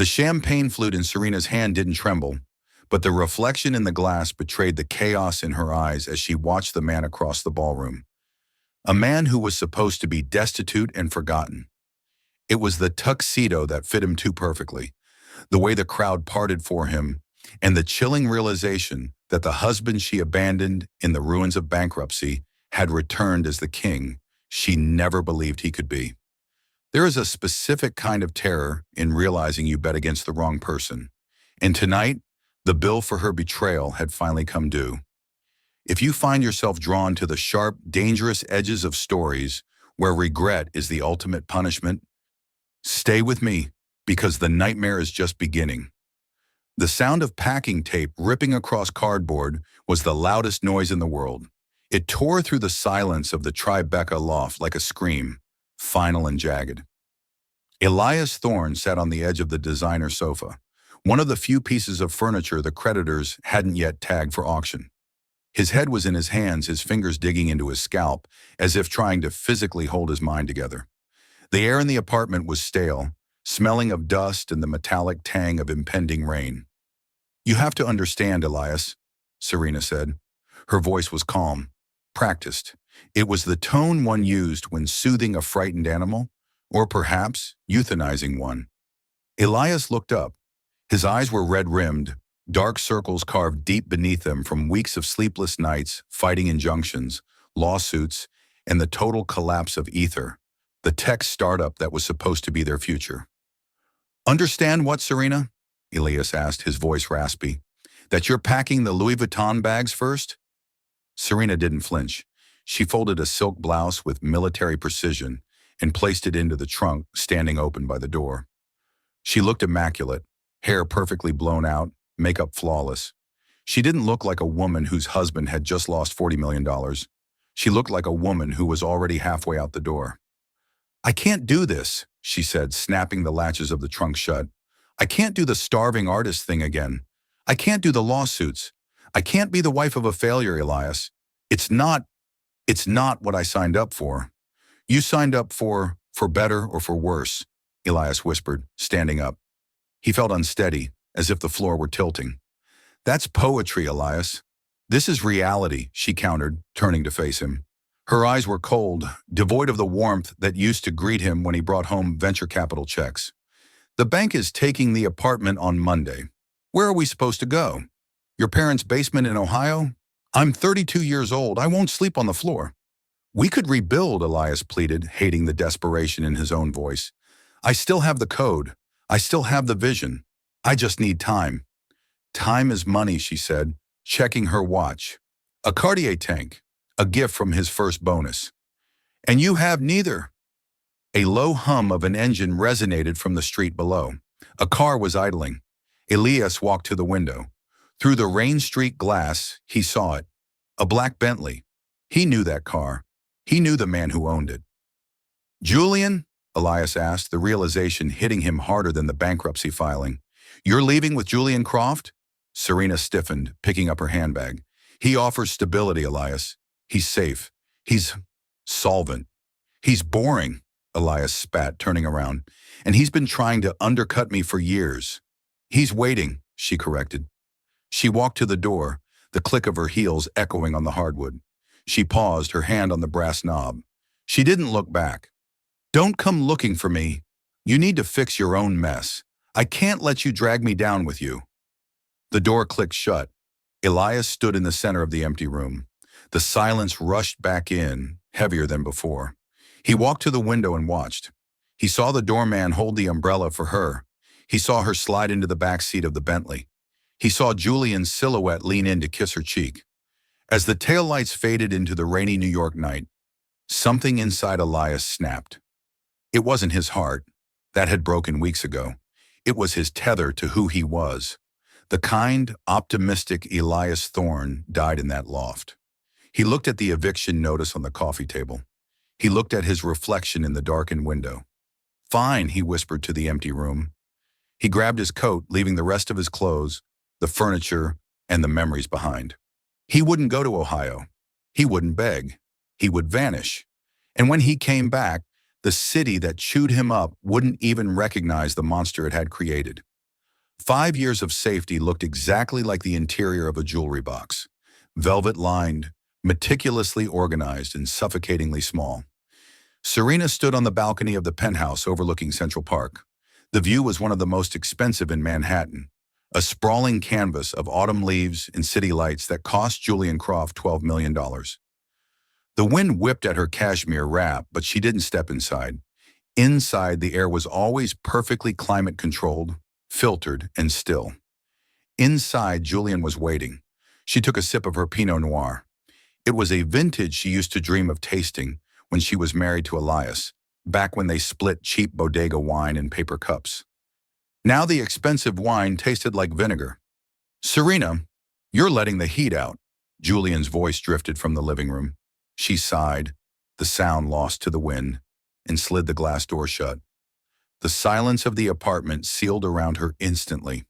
The champagne flute in Serena's hand didn't tremble, but the reflection in the glass betrayed the chaos in her eyes as she watched the man across the ballroom. A man who was supposed to be destitute and forgotten. It was the tuxedo that fit him too perfectly, the way the crowd parted for him, and the chilling realization that the husband she abandoned in the ruins of bankruptcy had returned as the king she never believed he could be. There is a specific kind of terror in realizing you bet against the wrong person. And tonight, the bill for her betrayal had finally come due. If you find yourself drawn to the sharp, dangerous edges of stories where regret is the ultimate punishment, stay with me, because the nightmare is just beginning. The sound of packing tape ripping across cardboard was the loudest noise in the world. It tore through the silence of the Tribeca loft like a scream, final and jagged. Elias Thorne sat on the edge of the designer sofa, one of the few pieces of furniture the creditors hadn't yet tagged for auction. His head was in his hands, his fingers digging into his scalp, as if trying to physically hold his mind together. The air in the apartment was stale, smelling of dust and the metallic tang of impending rain. "You have to understand, Elias," Serena said. Her voice was calm, practiced. It was the tone one used when soothing a frightened animal, or perhaps euthanizing one. Elias looked up. His eyes were red-rimmed, dark circles carved deep beneath them from weeks of sleepless nights, fighting injunctions, lawsuits, and the total collapse of Ether, the tech startup that was supposed to be their future. "Understand what, Serena?" Elias asked, his voice raspy. "That you're packing the Louis Vuitton bags first?" Serena didn't flinch. She folded a silk blouse with military precision and placed it into the trunk standing open by the door. She looked immaculate, hair perfectly blown out, makeup flawless. She didn't look like a woman whose husband had just lost $40 million. She looked like a woman who was already halfway out the door. "I can't do this," she said, snapping the latches of the trunk shut. "I can't do the starving artist thing again. I can't do the lawsuits. I can't be the wife of a failure, Elias. It's not what I signed up for." "You signed up for better or for worse," Elias whispered, standing up. He felt unsteady, as if the floor were tilting. "That's poetry, Elias. This is reality," she countered, turning to face him. Her eyes were cold, devoid of the warmth that used to greet him when he brought home venture capital checks. "The bank is taking the apartment on Monday. Where are we supposed to go? Your parents' basement in Ohio? I'm 32 years old. I won't sleep on the floor." "We could rebuild," Elias pleaded, hating the desperation in his own voice. "I still have the code. I still have the vision. I just need time." "Time is money," she said, checking her watch. "A Cartier tank, a gift from his first bonus. And you have neither." A low hum of an engine resonated from the street below. A car was idling. Elias walked to the window. Through the rain-streaked glass, he saw it. A black Bentley. He knew that car. He knew the man who owned it. "Julian?" Elias asked, the realization hitting him harder than the bankruptcy filing. "You're leaving with Julian Croft?" Serena stiffened, picking up her handbag. "He offers stability, Elias. He's safe. He's solvent. He's boring," Elias spat, turning around. "And he's been trying to undercut me for years." "He's waiting," she corrected. She walked to the door, the click of her heels echoing on the hardwood. She paused, her hand on the brass knob. She didn't look back. "Don't come looking for me. You need to fix your own mess. I can't let you drag me down with you." The door clicked shut. Elias stood in the center of the empty room. The silence rushed back in, heavier than before. He walked to the window and watched. He saw the doorman hold the umbrella for her. He saw her slide into the back seat of the Bentley. He saw Julian's silhouette lean in to kiss her cheek. As the taillights faded into the rainy New York night, something inside Elias snapped. It wasn't his heart. That had broken weeks ago. It was his tether to who he was. The kind, optimistic Elias Thorne died in that loft. He looked at the eviction notice on the coffee table. He looked at his reflection in the darkened window. "Fine," he whispered to the empty room. He grabbed his coat, leaving the rest of his clothes, the furniture, and the memories behind. He wouldn't go to Ohio. He wouldn't beg. He would vanish. And when he came back, the city that chewed him up wouldn't even recognize the monster it had created. 5 years of safety looked exactly like the interior of a jewelry box. Velvet-lined, meticulously organized, and suffocatingly small. Serena stood on the balcony of the penthouse overlooking Central Park. The view was one of the most expensive in Manhattan, a sprawling canvas of autumn leaves and city lights that cost Julian Croft $12 million. The wind whipped at her cashmere wrap, but she didn't step inside. Inside, the air was always perfectly climate-controlled, filtered, and still. Inside, Julian was waiting. She took a sip of her Pinot Noir. It was a vintage she used to dream of tasting when she was married to Elias, back when they split cheap bodega wine in paper cups. Now the expensive wine tasted like vinegar. "Serena, you're letting the heat out." Julian's voice drifted from the living room. She sighed, the sound lost to the wind, and slid the glass door shut. The silence of the apartment sealed around her instantly.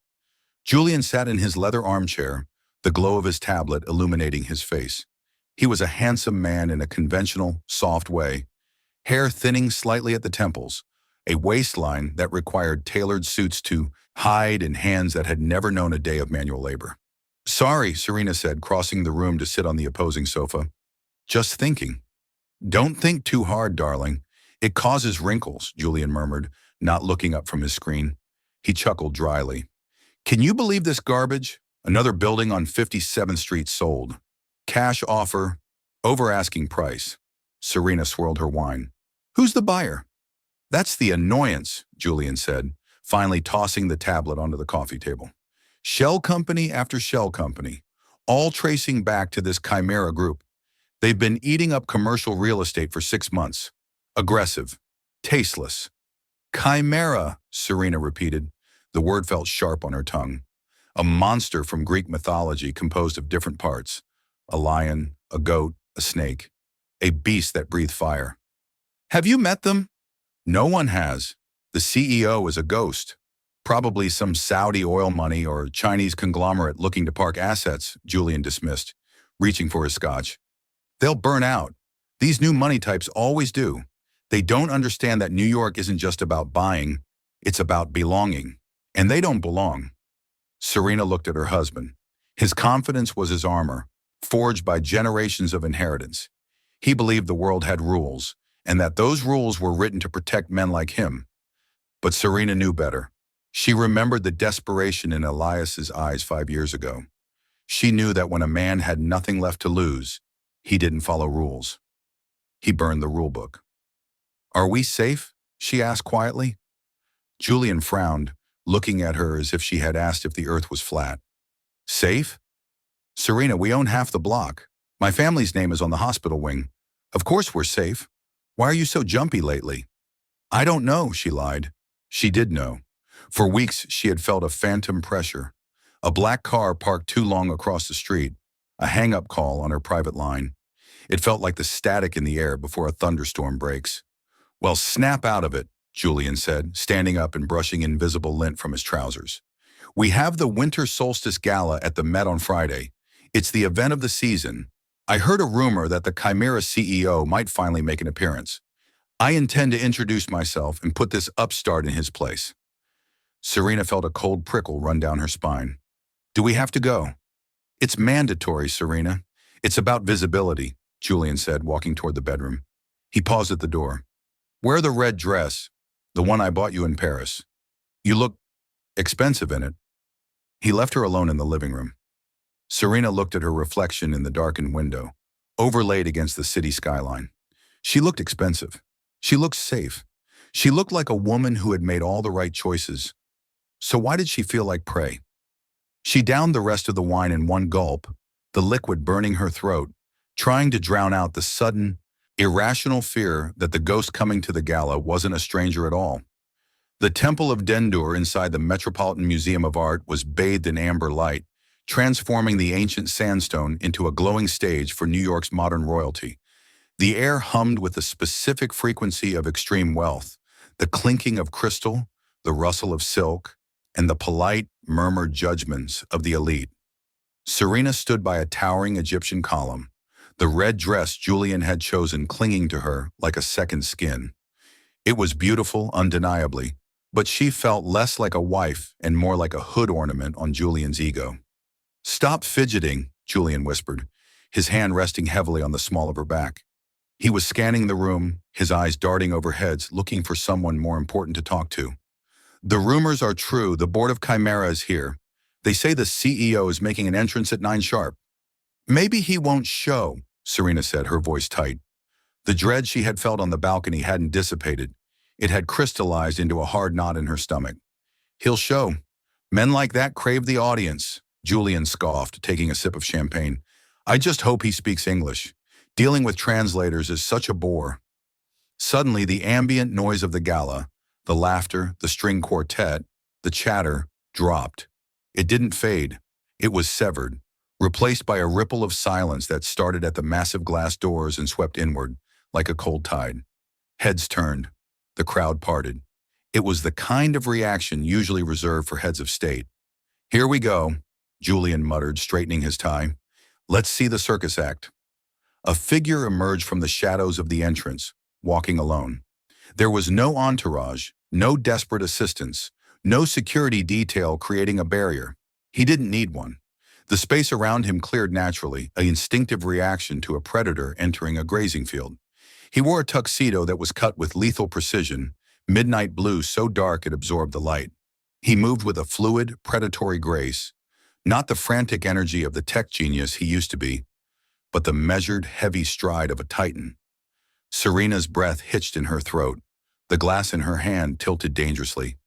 Julian sat in his leather armchair, the glow of his tablet illuminating his face. He was a handsome man in a conventional, soft way, hair thinning slightly at the temples, a waistline that required tailored suits to hide, and hands that had never known a day of manual labor. "Sorry," Serena said, crossing the room to sit on the opposing sofa. "Just thinking." "Don't think too hard, darling. It causes wrinkles," Julian murmured, not looking up from his screen. He chuckled dryly. "Can you believe this garbage? Another building on 57th Street sold. Cash offer, over asking price." Serena swirled her wine. "Who's the buyer?" "That's the annoyance," Julian said, finally tossing the tablet onto the coffee table. "Shell company after shell company, all tracing back to this Chimera group. They've been eating up commercial real estate for 6 months. Aggressive. Tasteless." "Chimera," Serena repeated. The word felt sharp on her tongue. A monster from Greek mythology composed of different parts. A lion, a goat, a snake. A beast that breathed fire. "Have you met them?" "No one has. The CEO is a ghost. Probably some Saudi oil money or Chinese conglomerate looking to park assets," Julian dismissed, reaching for his scotch. "They'll burn out. These new money types always do. They don't understand that New York isn't just about buying, it's about belonging. And they don't belong." Serena looked at her husband. His confidence was his armor, forged by generations of inheritance. He believed the world had rules, and that those rules were written to protect men like him. But Serena knew better. She remembered the desperation in Elias's eyes 5 years ago. She knew that when a man had nothing left to lose, he didn't follow rules. He burned the rule book. "Are we safe?" she asked quietly. Julian frowned, looking at her as if she had asked if the earth was flat. "Safe? Serena, we own half the block. My family's name is on the hospital wing. Of course we're safe. Why are you so jumpy lately?" "I don't know," she lied. She did know. For weeks, she had felt a phantom pressure. A black car parked too long across the street. A hang-up call on her private line. It felt like the static in the air before a thunderstorm breaks. "Well, snap out of it," Julian said, standing up and brushing invisible lint from his trousers. "We have the winter solstice gala at the Met on Friday. It's the event of the season. I heard a rumor that the Chimera CEO might finally make an appearance. I intend to introduce myself and put this upstart in his place." Serena felt a cold prickle run down her spine. "Do we have to go?" "It's mandatory, Serena. It's about visibility," Julian said, walking toward the bedroom. He paused at the door. "Wear the red dress, the one I bought you in Paris. You look expensive in it." He left her alone in the living room. Serena looked at her reflection in the darkened window, overlaid against the city skyline. She looked expensive. She looked safe. She looked like a woman who had made all the right choices. So why did she feel like prey? She downed the rest of the wine in one gulp, the liquid burning her throat, trying to drown out the sudden, irrational fear that the ghost coming to the gala wasn't a stranger at all. The Temple of Dendur inside the Metropolitan Museum of Art was bathed in amber light, transforming the ancient sandstone into a glowing stage for New York's modern royalty. The air hummed with a specific frequency of extreme wealth, the clinking of crystal, the rustle of silk, and the polite, murmured judgments of the elite. Serena stood by a towering Egyptian column, the red dress Julian had chosen clinging to her like a second skin. It was beautiful, undeniably, But she felt less like a wife and more like a hood ornament on Julian's ego. "Stop fidgeting," Julian whispered, his hand resting heavily on the small of her back. He was scanning the room, his eyes darting over heads, looking for someone more important to talk to. "The rumors are true. The board of Chimera is here. They say the CEO is making an entrance at 9 sharp. Maybe he won't show," Serena said, her voice tight. The dread she had felt on the balcony hadn't dissipated. It had crystallized into a hard knot in her stomach. "He'll show. Men like that crave the audience," Julian scoffed, taking a sip of champagne. "I just hope he speaks English. Dealing with translators is such a bore." Suddenly, the ambient noise of the gala, the laughter, the string quartet, the chatter, dropped. It didn't fade. It was severed, replaced by a ripple of silence that started at the massive glass doors and swept inward, like a cold tide. Heads turned. The crowd parted. It was the kind of reaction usually reserved for heads of state. "Here we go," Julian muttered, straightening his tie. "Let's see the circus act." A figure emerged from the shadows of the entrance, walking alone. There was no entourage, no desperate assistance, no security detail creating a barrier. He didn't need one. The space around him cleared naturally, an instinctive reaction to a predator entering a grazing field. He wore a tuxedo that was cut with lethal precision, midnight blue so dark it absorbed the light. He moved with a fluid, predatory grace, not the frantic energy of the tech genius he used to be, but the measured, heavy stride of a titan. Serena's breath hitched in her throat. The glass in her hand tilted dangerously.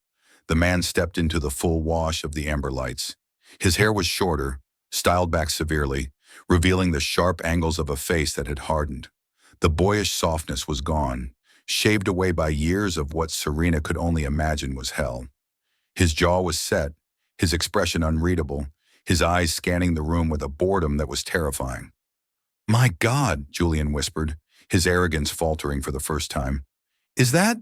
The man stepped into the full wash of the amber lights. His hair was shorter, styled back severely, revealing the sharp angles of a face that had hardened. The boyish softness was gone, shaved away by years of what Serena could only imagine was hell. His jaw was set, his expression unreadable, his eyes scanning the room with a boredom that was terrifying. "My God," Julian whispered, his arrogance faltering for the first time. "Is that—"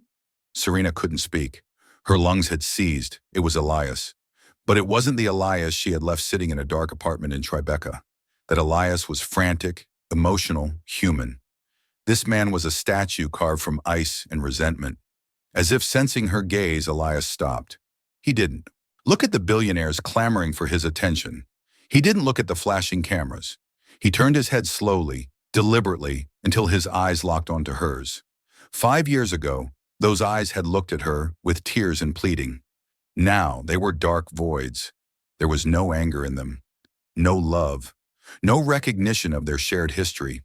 Serena couldn't speak. Her lungs had seized. It was Elias. But it wasn't the Elias she had left sitting in a dark apartment in Tribeca. That Elias was frantic, emotional, human. This man was a statue carved from ice and resentment. As if sensing her gaze, Elias stopped. He didn't. Look at the billionaires clamoring for his attention. He didn't look at the flashing cameras. He turned his head slowly, deliberately, until his eyes locked onto hers. 5 years ago, those eyes had looked at her with tears and pleading. Now they were dark voids. There was no anger in them, no love, no recognition of their shared history.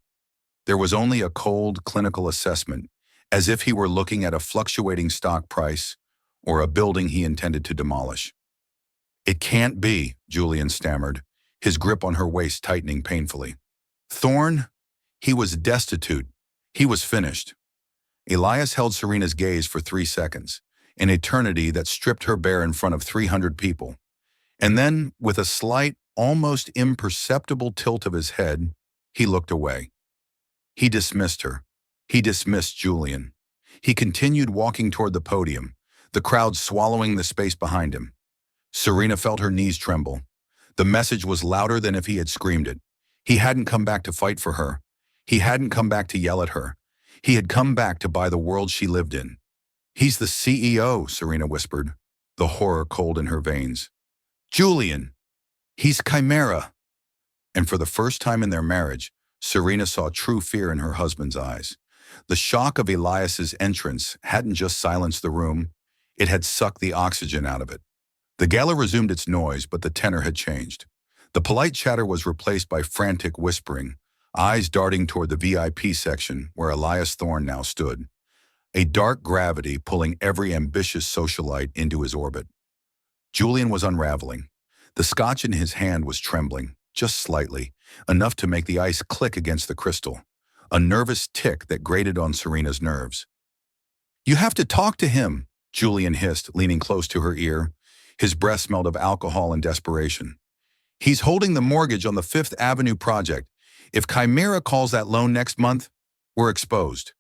There was only a cold, clinical assessment, as if he were looking at a fluctuating stock price or a building he intended to demolish. "It can't be," Julian stammered, his grip on her waist tightening painfully. "Thorne? He was destitute. He was finished." Elias held Serena's gaze for 3 seconds, an eternity that stripped her bare in front of 300 people. And then, with a slight, almost imperceptible tilt of his head, he looked away. He dismissed her. He dismissed Julian. He continued walking toward the podium, the crowd swallowing the space behind him. Serena felt her knees tremble. The message was louder than if he had screamed it. He hadn't come back to fight for her. He hadn't come back to yell at her. He had come back to buy the world she lived in. "He's the CEO," Serena whispered, the horror cold in her veins. "Julian, he's Chimera." And for the first time in their marriage, Serena saw true fear in her husband's eyes. The shock of Elias's entrance hadn't just silenced the room, it had sucked the oxygen out of it. The gala resumed its noise, but the tenor had changed. The polite chatter was replaced by frantic whispering, eyes darting toward the VIP section where Elias Thorne now stood, a dark gravity pulling every ambitious socialite into his orbit. Julian was unraveling. The scotch in his hand was trembling, just slightly, enough to make the ice click against the crystal, a nervous tick that grated on Serena's nerves. "You have to talk to him," Julian hissed, leaning close to her ear. His breath smelled of alcohol and desperation. "He's holding the mortgage on the Fifth Avenue project. If Chimera calls that loan next month, we're exposed."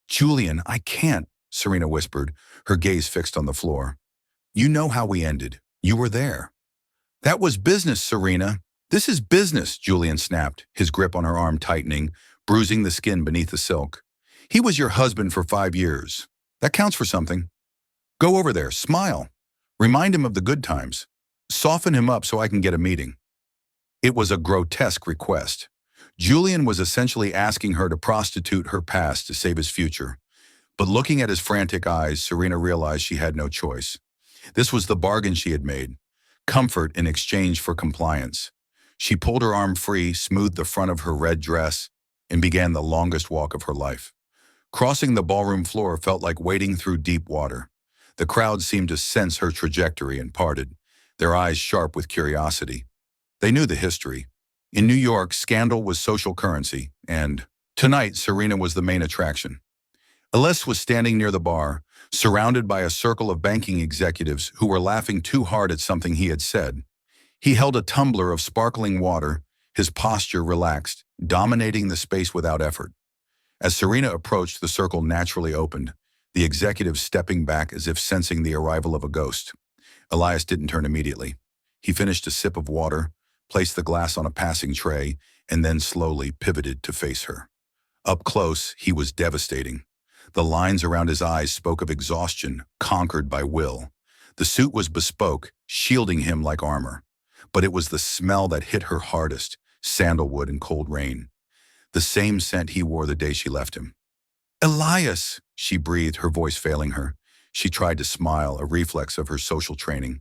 "Julian, I can't," Serena whispered, her gaze fixed on the floor. "You know how we ended. You were there." "That was business, Serena. This is business," Julian snapped, his grip on her arm tightening, bruising the skin beneath the silk. "He was your husband for 5 years. That counts for something." Go over there, smile. Remind him of the good times. Soften him up so I can get a meeting. It was a grotesque request. Julian was essentially asking her to prostitute her past to save his future. But looking at his frantic eyes, Serena realized she had no choice. This was the bargain she had made. Comfort in exchange for compliance. She pulled her arm free, smoothed the front of her red dress, and began the longest walk of her life. Crossing the ballroom floor felt like wading through deep water. The crowd seemed to sense her trajectory and parted, their eyes sharp with curiosity. They knew the history. In New York, scandal was social currency, and tonight Serena was the main attraction. Elias was standing near the bar, surrounded by a circle of banking executives who were laughing too hard at something he had said. He held a tumbler of sparkling water, his posture relaxed, dominating the space without effort. As Serena approached, the circle naturally opened, the executives stepping back as if sensing the arrival of a ghost. Elias didn't turn immediately. He finished a sip of water, placed the glass on a passing tray, and then slowly pivoted to face her. Up close, he was devastating. The lines around his eyes spoke of exhaustion, conquered by will. The suit was bespoke, shielding him like armor. But it was the smell that hit her hardest, sandalwood and cold rain. The same scent he wore the day she left him. "Elias," she breathed, her voice failing her. She tried to smile, a reflex of her social training.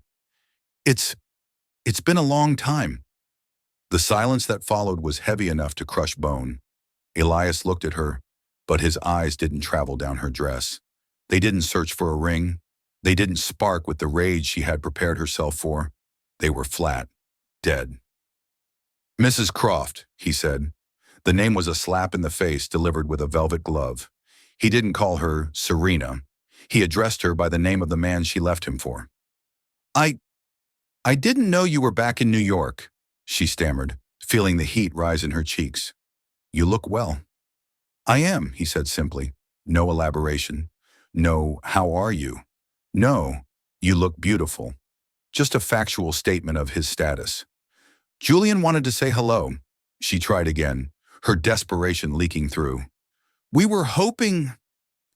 It's been a long time." The silence that followed was heavy enough to crush bone. Elias looked at her, but his eyes didn't travel down her dress. They didn't search for a ring. They didn't spark with the rage she had prepared herself for. They were flat, dead. "Mrs. Croft," he said. The name was a slap in the face delivered with a velvet glove. He didn't call her Serena. He addressed her by the name of the man she left him for. I didn't know you were back in New York," she stammered, feeling the heat rise in her cheeks. "You look well." "I am," he said simply. No elaboration. No, "How are you?" No, "You look beautiful." Just a factual statement of his status. Julian wanted to say hello. She tried again, her desperation leaking through. "We were hoping—"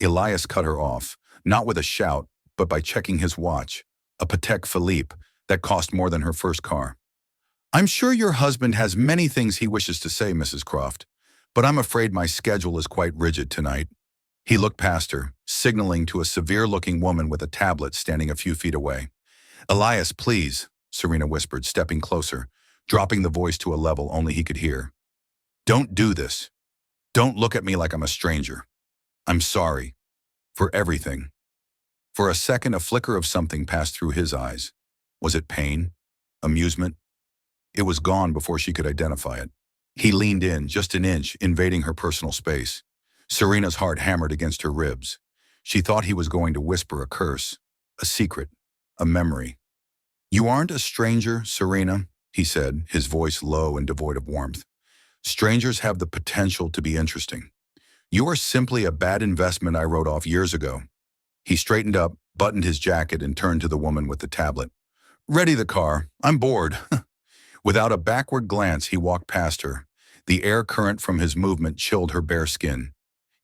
Elias cut her off, not with a shout, but by checking his watch, a Patek Philippe that cost more than her first car. "I'm sure your husband has many things he wishes to say, Mrs. Croft, but I'm afraid my schedule is quite rigid tonight." He looked past her, signaling to a severe-looking woman with a tablet standing a few feet away. "Elias, please," Serena whispered, stepping closer, dropping the voice to a level only he could hear. "Don't do this. Don't look at me like I'm a stranger. I'm sorry. For everything." For a second, a flicker of something passed through his eyes. Was it pain? Amusement? It was gone before she could identify it. He leaned in, just an inch, invading her personal space. Serena's heart hammered against her ribs. She thought he was going to whisper a curse, a secret, a memory. "You aren't a stranger, Serena," he said, his voice low and devoid of warmth. "Strangers have the potential to be interesting. You are simply a bad investment I wrote off years ago." He straightened up, buttoned his jacket, and turned to the woman with the tablet. "Ready the car. I'm bored." Without a backward glance, he walked past her. The air current from his movement chilled her bare skin.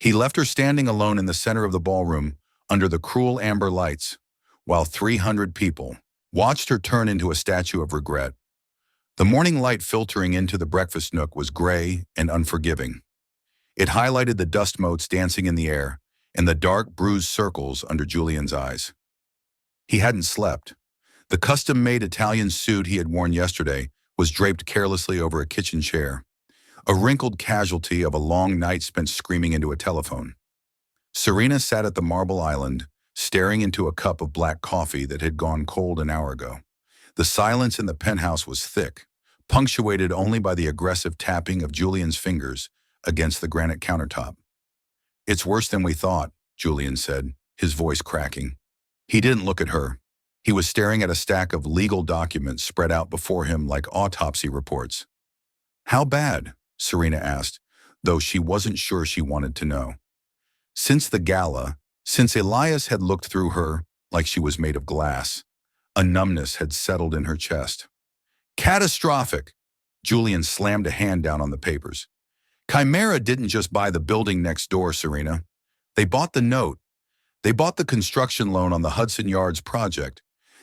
He left her standing alone in the center of the ballroom, under the cruel amber lights, while 300 people watched her turn into a statue of regret. The morning light filtering into the breakfast nook was gray and unforgiving. It highlighted the dust motes dancing in the air and the dark, bruised circles under Julian's eyes. He hadn't slept. The custom-made Italian suit he had worn yesterday was draped carelessly over a kitchen chair, a wrinkled casualty of a long night spent screaming into a telephone. Serena sat at the marble island, staring into a cup of black coffee that had gone cold an hour ago. The silence in the penthouse was thick, punctuated only by the aggressive tapping of Julian's fingers against the granite countertop. "It's worse than we thought," Julian said, his voice cracking. He didn't look at her. He was staring at a stack of legal documents spread out before him like autopsy reports. "How bad?" Serena asked, though she wasn't sure she wanted to know. Since the gala, since Elias had looked through her like she was made of glass, a numbness had settled in her chest. "Catastrophic!" Julian slammed a hand down on the papers. "Chimera didn't just buy the building next door, Serena. They bought the note. They bought the construction loan on the Hudson Yards project.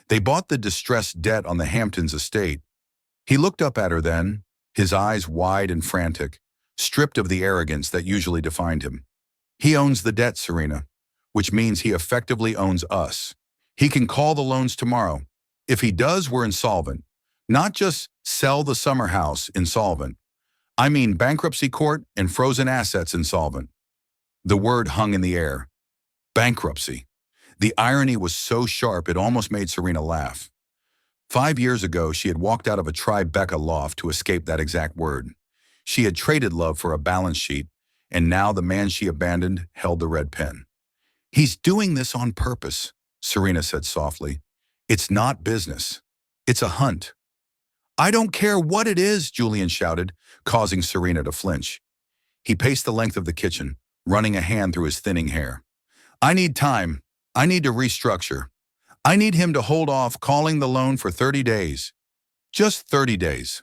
They bought the distressed debt on the Hamptons estate. He looked up at her then, his eyes wide and frantic, stripped of the arrogance that usually defined him. He owns the debt, Serena, which means he effectively owns us. He can call the loans tomorrow. If he does, we're insolvent. Not just sell the summer house insolvent. I mean bankruptcy court and frozen assets insolvent. The word hung in the air. Bankruptcy. The irony was so sharp it almost made Serena laugh. 5 years ago, she had walked out of a Tribeca loft to escape that exact word. She had traded love for a balance sheet, and now the man she abandoned held the red pen. He's doing this on purpose, Serena said softly. It's not business. It's a hunt. I don't care what it is, Julian shouted, causing Serena to flinch. He paced the length of the kitchen, running a hand through his thinning hair. I need time. I need to restructure. I need him to hold off calling the loan for 30 days. Just 30 days.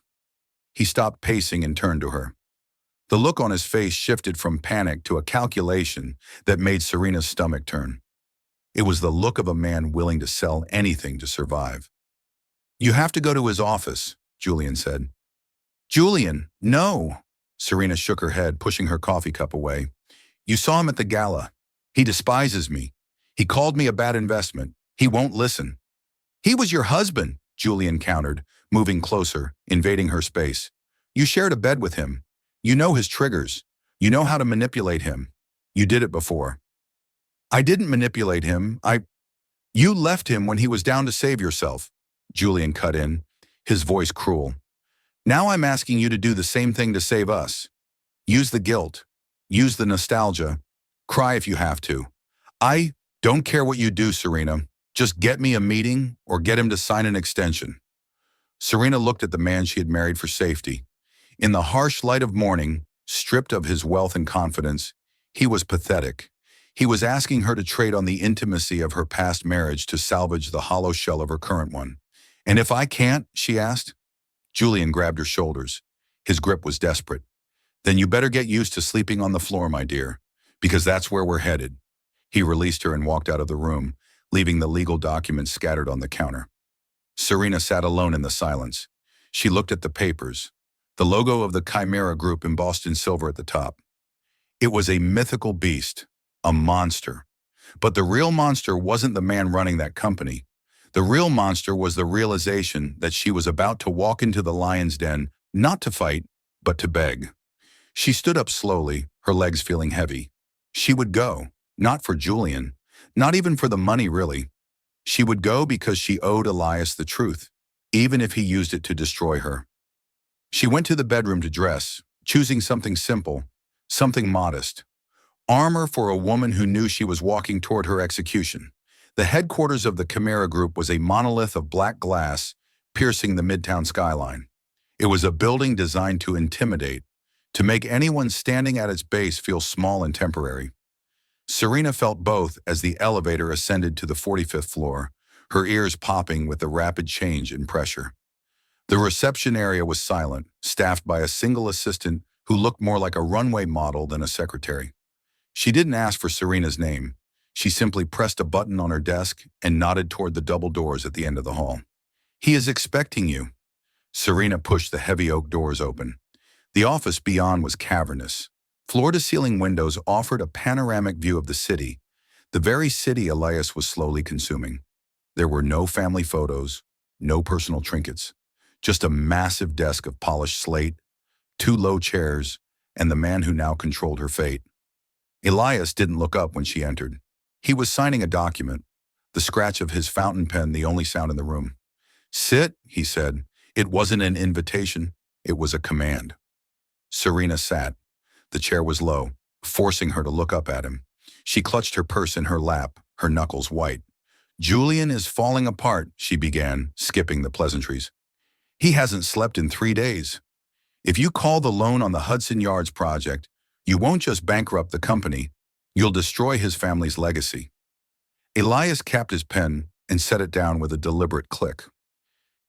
He stopped pacing and turned to her. The look on his face shifted from panic to a calculation that made Serena's stomach turn. It was the look of a man willing to sell anything to survive. You have to go to his office, Julian said. Julian, no. Serena shook her head, pushing her coffee cup away. You saw him at the gala. He despises me. He called me a bad investment. He won't listen. He was your husband, Julian countered, moving closer, invading her space. You shared a bed with him. You know his triggers. You know how to manipulate him. You did it before. I didn't manipulate him. You left him when he was down to save yourself, Julian cut in, his voice cruel. Now I'm asking you to do the same thing to save us. Use the guilt. Use the nostalgia. Cry if you have to. I don't care what you do, Serena. Just get me a meeting or get him to sign an extension. Serena looked at the man she had married for safety. In the harsh light of morning, stripped of his wealth and confidence, he was pathetic. He was asking her to trade on the intimacy of her past marriage to salvage the hollow shell of her current one. And if I can't, she asked. Julian grabbed her shoulders. His grip was desperate. Then you better get used to sleeping on the floor, my dear, because that's where we're headed. He released her and walked out of the room, leaving the legal documents scattered on the counter. Serena sat alone in the silence. She looked at the papers, the logo of the Chimera Group embossed in silver at the top. It was a mythical beast, a monster. But the real monster wasn't the man running that company. The real monster was the realization that she was about to walk into the lion's den, not to fight, but to beg. She stood up slowly, her legs feeling heavy. She would go, not for Julian, not even for the money really. She would go because she owed Elias the truth, even if he used it to destroy her. She went to the bedroom to dress, choosing something simple, something modest. Armor for a woman who knew she was walking toward her execution. The headquarters of the Chimera Group was a monolith of black glass piercing the Midtown skyline. It was a building designed to intimidate, to make anyone standing at its base feel small and temporary. Serena felt both as the elevator ascended to the 45th floor, her ears popping with the rapid change in pressure. The reception area was silent, staffed by a single assistant who looked more like a runway model than a secretary. She didn't ask for Serena's name. She simply pressed a button on her desk and nodded toward the double doors at the end of the hall. He is expecting you. Serena pushed the heavy oak doors open. The office beyond was cavernous. Floor-to-ceiling windows offered a panoramic view of the city, the very city Elias was slowly consuming. There were no family photos, no personal trinkets, just a massive desk of polished slate, 2 low chairs, and the man who now controlled her fate. Elias didn't look up when she entered. He was signing a document, the scratch of his fountain pen the only sound in the room. Sit, he said. It wasn't an invitation, it was a command. Serena sat. The chair was low, forcing her to look up at him. She clutched her purse in her lap, her knuckles white. Julian is falling apart, she began, skipping the pleasantries. He hasn't slept in 3 days. If you call the loan on the Hudson Yards project, you won't just bankrupt the company, you'll destroy his family's legacy. Elias capped his pen and set it down with a deliberate click.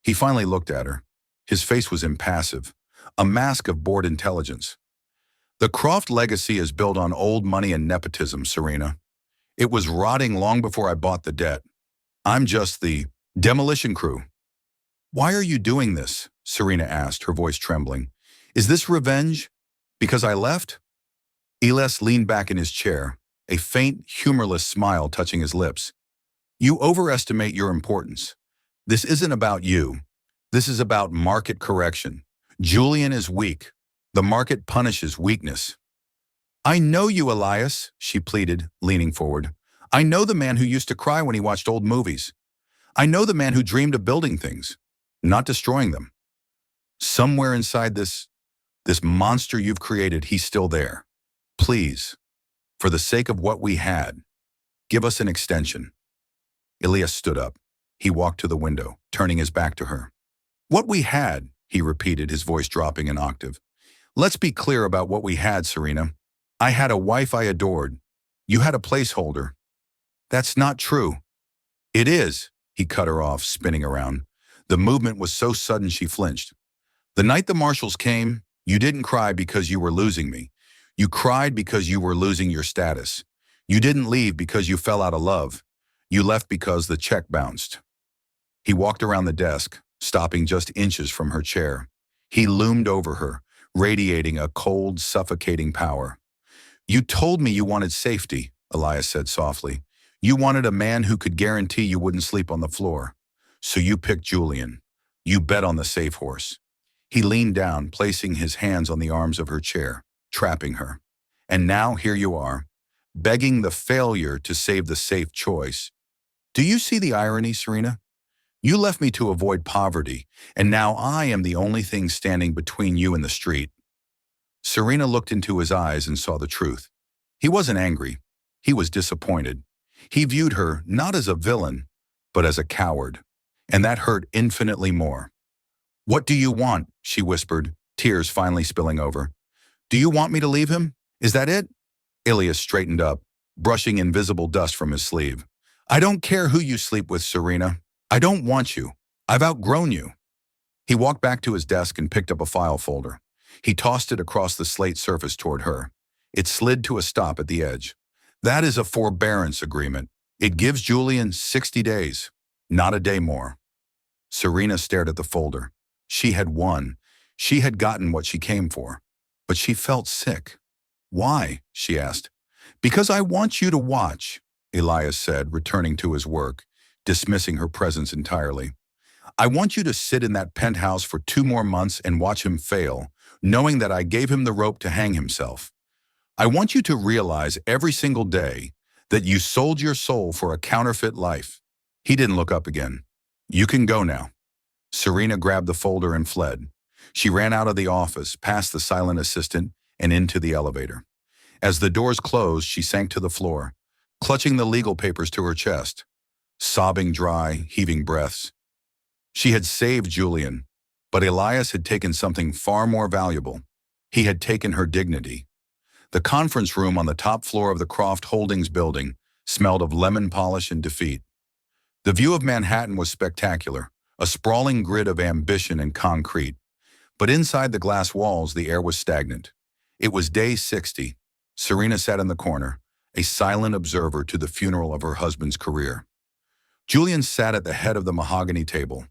He finally looked at her. His face was impassive, a mask of bored intelligence. The Croft legacy is built on old money and nepotism, Serena. It was rotting long before I bought the debt. I'm just the demolition crew. Why are you doing this? Serena asked, her voice trembling. Is this revenge? Because I left? Elias leaned back in his chair, a faint, humorless smile touching his lips. You overestimate your importance. This isn't about you. This is about market correction. Julian is weak. The market punishes weakness. I know you, Elias, she pleaded, leaning forward. I know the man who used to cry when he watched old movies. I know the man who dreamed of building things, not destroying them. Somewhere inside this monster you've created, he's still there. Please, for the sake of what we had, give us an extension. Elias stood up. He walked to the window, turning his back to her. What we had, he repeated, his voice dropping an octave. Let's be clear about what we had, Serena. I had a wife I adored. You had a placeholder. That's not true. It is, he cut her off, spinning around. The movement was so sudden she flinched. The night the marshals came, you didn't cry because you were losing me. You cried because you were losing your status. You didn't leave because you fell out of love. You left because the check bounced. He walked around the desk, stopping just inches from her chair. He loomed over her, radiating a cold, suffocating power. You told me you wanted safety, Elias said softly. You wanted a man who could guarantee you wouldn't sleep on the floor. So you picked Julian. You bet on the safe horse. He leaned down, placing his hands on the arms of her chair, trapping her. And now here you are, begging the failure to save the safe choice. Do you see the irony, Serena? You left me to avoid poverty, and now I am the only thing standing between you and the street. Serena looked into his eyes and saw the truth. He wasn't angry. He was disappointed. He viewed her not as a villain, but as a coward, and that hurt infinitely more. What do you want? She whispered, tears finally spilling over. Do you want me to leave him? Is that it? Elias straightened up, brushing invisible dust from his sleeve. I don't care who you sleep with, Serena. I don't want you. I've outgrown you. He walked back to his desk and picked up a file folder. He tossed it across the slate surface toward her. It slid to a stop at the edge. That is a forbearance agreement. It gives Julian 60 days, not a day more. Serena stared at the folder. She had won. She had gotten what she came for. But she felt sick. Why? She asked. Because I want you to watch, Elias said, returning to his work, dismissing her presence entirely. I want you to sit in that penthouse for 2 more months and watch him fail, knowing that I gave him the rope to hang himself. I want you to realize every single day that you sold your soul for a counterfeit life. He didn't look up again. You can go now. Serena grabbed the folder and fled. She ran out of the office, past the silent assistant, and into the elevator. As the doors closed, she sank to the floor, clutching the legal papers to her chest, sobbing dry, heaving breaths. She had saved Julian, but Elias had taken something far more valuable. He had taken her dignity. The conference room on the top floor of the Croft Holdings building smelled of lemon polish and defeat. The view of Manhattan was spectacular, a sprawling grid of ambition and concrete. But inside the glass walls, the air was stagnant. It was day 60. Serena sat in the corner, a silent observer to the funeral of her husband's career. Julian sat at the head of the mahogany table,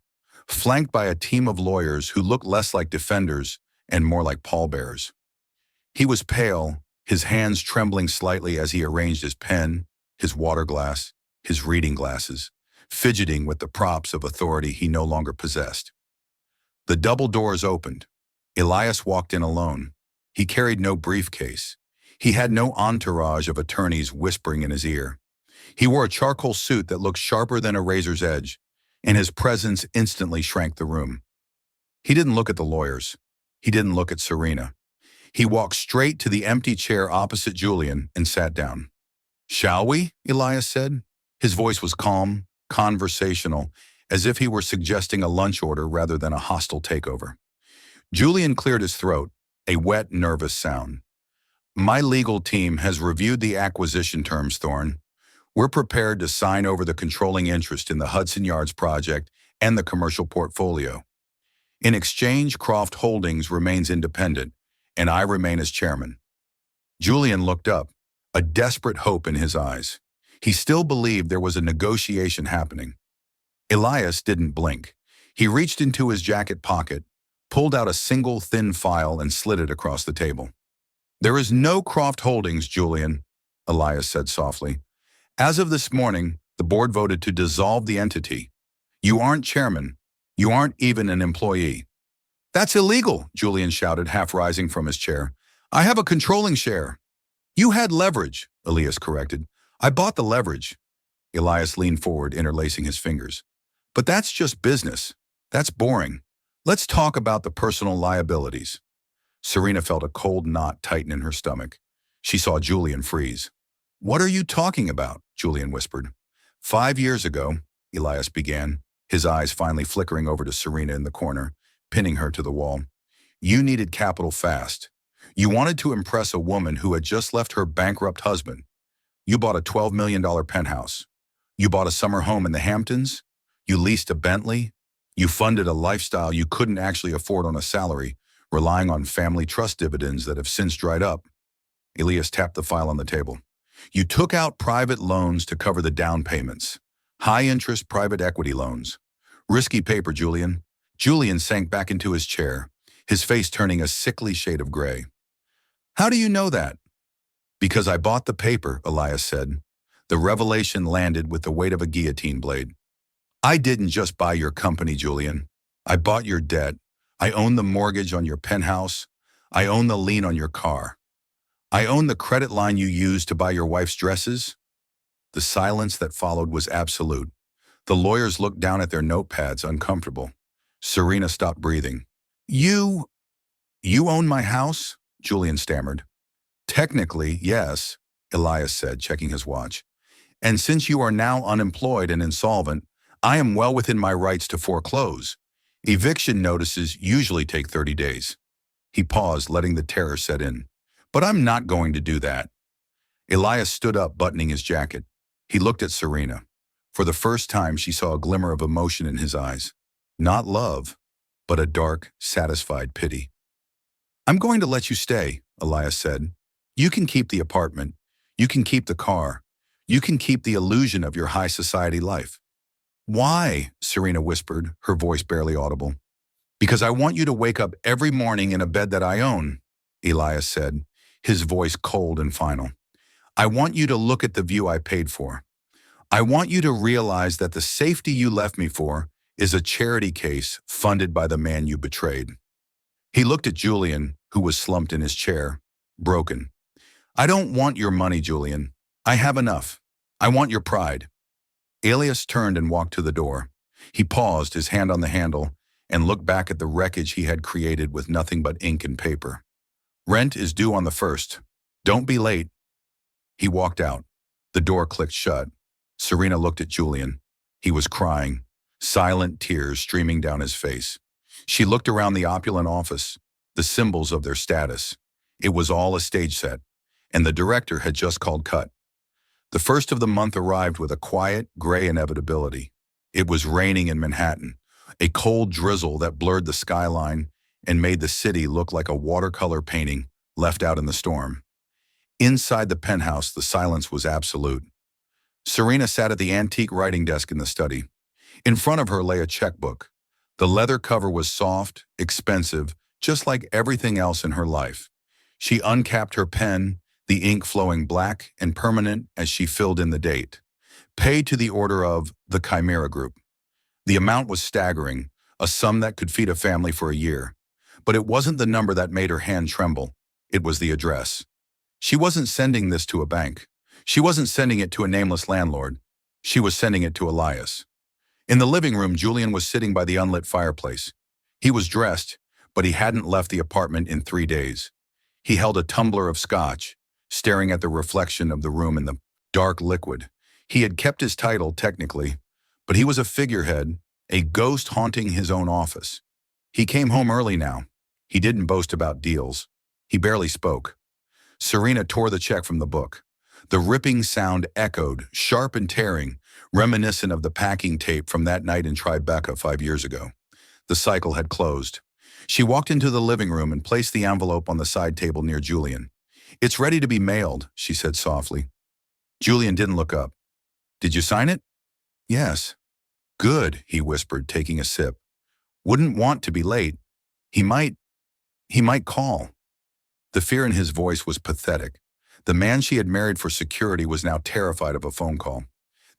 flanked by a team of lawyers who looked less like defenders and more like pallbearers. He was pale, his hands trembling slightly as he arranged his pen, his water glass, his reading glasses, fidgeting with the props of authority he no longer possessed. The double doors opened. Elias walked in alone. He carried no briefcase. He had no entourage of attorneys whispering in his ear. He wore a charcoal suit that looked sharper than a razor's edge, and his presence instantly shrank the room. He didn't look at the lawyers. He didn't look at Serena. He walked straight to the empty chair opposite Julian and sat down. "Shall we?" Elias said. His voice was calm, conversational, as if he were suggesting a lunch order rather than a hostile takeover. Julian cleared his throat, a wet, nervous sound. "My legal team has reviewed the acquisition terms, Thorne. We're prepared to sign over the controlling interest in the Hudson Yards project and the commercial portfolio. In exchange, Croft Holdings remains independent, and I remain as chairman." Julian looked up, a desperate hope in his eyes. He still believed there was a negotiation happening. Elias didn't blink. He reached into his jacket pocket, pulled out a single thin file and slid it across the table. "There is no Croft Holdings, Julian," Elias said softly. "As of this morning, the board voted to dissolve the entity. You aren't chairman. You aren't even an employee." "That's illegal," Julian shouted, half rising from his chair. "I have a controlling share." "You had leverage," Elias corrected. "I bought the leverage." Elias leaned forward, interlacing his fingers. "But that's just business. That's boring. Let's talk about the personal liabilities." Serena felt a cold knot tighten in her stomach. She saw Julian freeze. "What are you talking about?" Julian whispered. 5 years ago, Elias began, his eyes finally flickering over to Serena in the corner, pinning her to the wall. "You needed capital fast. You wanted to impress a woman who had just left her bankrupt husband. You bought a $12 million penthouse. You bought a summer home in the Hamptons. You leased a Bentley. You funded a lifestyle you couldn't actually afford on a salary, relying on family trust dividends that have since dried up." Elias tapped the file on the table. "You took out private loans to cover the down payments. High-interest private equity loans. Risky paper, Julian." Julian sank back into his chair, his face turning a sickly shade of gray. "How do you know that?" "Because I bought the paper," Elias said. The revelation landed with the weight of a guillotine blade. "I didn't just buy your company, Julian. I bought your debt. I own the mortgage on your penthouse. I own the lien on your car. I own the credit line you used to buy your wife's dresses." The silence that followed was absolute. The lawyers looked down at their notepads, uncomfortable. Serena stopped breathing. You own my house?" Julian stammered. "Technically, yes," Elias said, checking his watch. "And since you are now unemployed and insolvent, I am well within my rights to foreclose. Eviction notices usually take 30 days. He paused, letting the terror set in. "But I'm not going to do that." Elias stood up, buttoning his jacket. He looked at Serena. For the first time, she saw a glimmer of emotion in his eyes. Not love, but a dark, satisfied pity. "I'm going to let you stay," Elias said. "You can keep the apartment. You can keep the car. You can keep the illusion of your high society life." "Why?" Serena whispered, her voice barely audible. "Because I want you to wake up every morning in a bed that I own," Elias said, his voice cold and final. "I want you to look at the view I paid for. I want you to realize that the safety you left me for is a charity case funded by the man you betrayed." He looked at Julian, who was slumped in his chair, broken. "I don't want your money, Julian. I have enough. I want your pride." Elias turned and walked to the door. He paused, his hand on the handle, and looked back at the wreckage he had created with nothing but ink and paper. "Rent is due on the 1st. Don't be late." He walked out. The door clicked shut. Serena looked at Julian. He was crying, silent tears streaming down his face. She looked around the opulent office, the symbols of their status. It was all a stage set, and the director had just called cut. The first of the month arrived with a quiet, gray inevitability. It was raining in Manhattan, a cold drizzle that blurred the skyline and made the city look like a watercolor painting left out in the storm. Inside the penthouse, the silence was absolute. Serena sat at the antique writing desk in the study. In front of her lay a checkbook. The leather cover was soft, expensive, just like everything else in her life. She uncapped her pen, the ink flowing black and permanent as she filled in the date. Paid to the order of the Chimera Group. The amount was staggering, a sum that could feed a family for a year. But it wasn't the number that made her hand tremble. It was the address. She wasn't sending this to a bank. She wasn't sending it to a nameless landlord. She was sending it to Elias. In the living room, Julian was sitting by the unlit fireplace. He was dressed, but he hadn't left the apartment in 3 days. He held a tumbler of scotch, staring at the reflection of the room in the dark liquid. He had kept his title, technically, but he was a figurehead, a ghost haunting his own office. He came home early now. He didn't boast about deals. He barely spoke. Serena tore the check from the book. The ripping sound echoed, sharp and tearing, reminiscent of the packing tape from that night in Tribeca 5 years ago. The cycle had closed. She walked into the living room and placed the envelope on the side table near Julian. "It's ready to be mailed," she said softly. Julian didn't look up. Did you sign it? Yes. Good, he whispered, taking a sip. Wouldn't want to be late. He might, he might call. The fear in his voice was pathetic. The man she had married for security was now terrified of a phone call.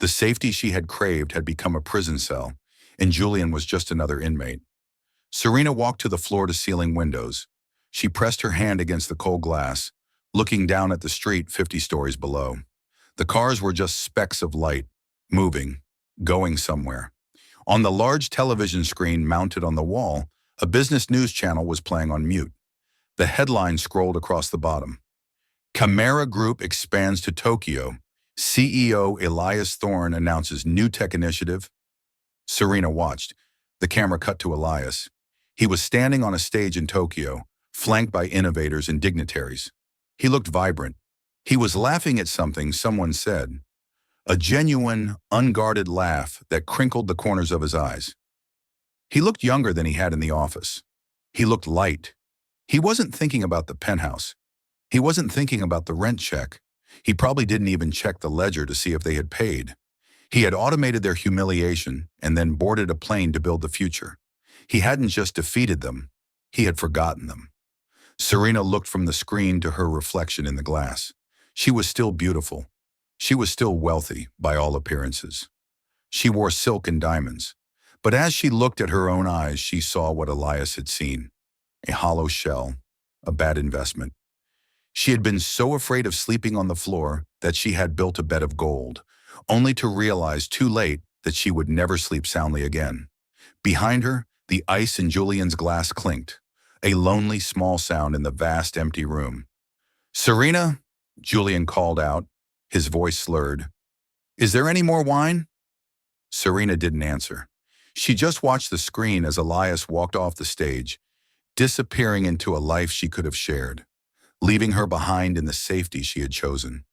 The safety she had craved had become a prison cell, and Julian was just another inmate. Serena walked to the floor-to-ceiling windows. She pressed her hand against the cold glass, looking down at the street 50 stories below. The cars were just specks of light, moving, going somewhere. On the large television screen mounted on the wall, a business news channel was playing on mute. The headline scrolled across the bottom. Chimera Group expands to Tokyo. CEO Elias Thorne announces new tech initiative. Serena watched. The camera cut to Elias. He was standing on a stage in Tokyo, flanked by innovators and dignitaries. He looked vibrant. He was laughing at something someone said. A genuine, unguarded laugh that crinkled the corners of his eyes. He looked younger than he had in the office. He looked light. He wasn't thinking about the penthouse. He wasn't thinking about the rent check. He probably didn't even check the ledger to see if they had paid. He had automated their humiliation and then boarded a plane to build the future. He hadn't just defeated them, he had forgotten them. Serena looked from the screen to her reflection in the glass. She was still beautiful. She was still wealthy, by all appearances. She wore silk and diamonds. But as she looked at her own eyes, she saw what Elias had seen. A hollow shell, a bad investment. She had been so afraid of sleeping on the floor that she had built a bed of gold, only to realize too late that she would never sleep soundly again. Behind her, the ice in Julian's glass clinked, a lonely small sound in the vast empty room. "Serena," Julian called out, his voice slurred. "Is there any more wine?" Serena didn't answer. She just watched the screen as Elias walked off the stage, disappearing into a life she could have shared, leaving her behind in the safety she had chosen.